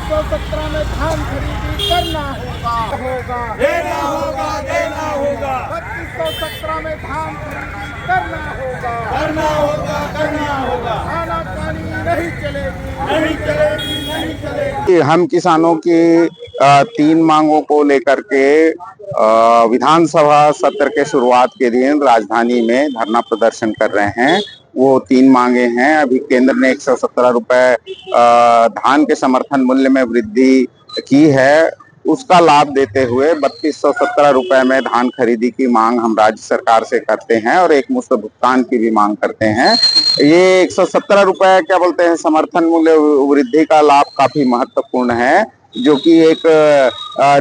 2517 में धान खरीदी करना होगा देना होगा, देना होगा, 2517 में धान खरीदी करना होगा करना होगा, करना होगा, आनाकानी नहीं चलेगी, नहीं चलेगी, नहीं चलेगी। हम किसानों की 3 मांगों को लेकर के विधानसभा सत्र के शुरुआत के दिन राजधानी में धरना प्रदर्शन कर रहे हैं। वो 3 मांगे हैं। अभी केंद्र ने 117 रुपए धान के समर्थन मूल्य में वृद्धि की है, उसका लाभ देते हुए 3217 रुपए में धान खरीदी की मांग हम राज्य सरकार से करते हैं और एक मुश्त भुगतान की भी मांग करते हैं। ये 117 रुपए क्या बोलते हैं समर्थन मूल्य वृद्धि का लाभ काफी महत्वपूर्ण है, जो कि एक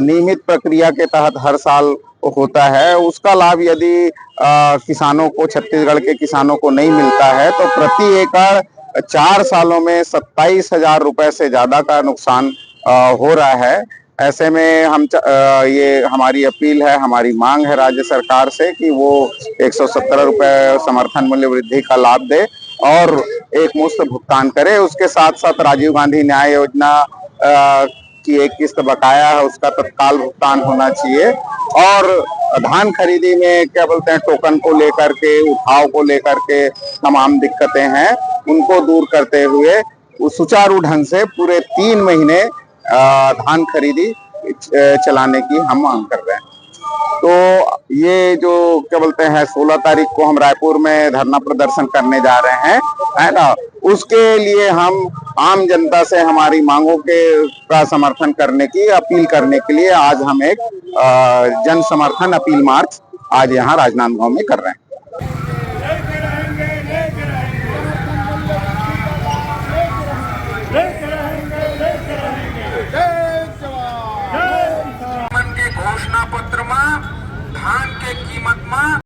नियमित प्रक्रिया के तहत हर साल होता है। उसका लाभ यदि किसानों को, छत्तीसगढ़ के किसानों को नहीं मिलता है तो प्रति एकड़ 4 सालों में 27,000 रुपए से ज्यादा का नुकसान हो रहा है। ऐसे में ये हमारी अपील है, हमारी मांग है राज्य सरकार से कि वो 117 रुपए समर्थन मूल्य वृद्धि का लाभ दे और एक मुश्त भुगतान करे। उसके साथ साथ राजीव गांधी न्याय योजना की एक किस्त बकाया है, उसका तत्काल भुगतान होना चाहिए। और धान खरीदी में क्या बोलते हैं टोकन को लेकर के, उठाव को लेकर के तमाम दिक्कतें हैं, उनको दूर करते हुए सुचारू ढंग से पूरे 3 महीने धान खरीदी चलाने की हम मांग कर रहे हैं। तो ये जो क्या बोलते हैं 16 तारीख को हम रायपुर में धरना प्रदर्शन करने जा रहे हैं, है ना, उसके लिए हम आम जनता से हमारी मांगों का समर्थन करने की अपील करने के लिए आज हम एक जन समर्थन अपील मार्च आज यहाँ राजनांदगांव में कर रहे हैं। घोषणा पत्र में धान के कीमत में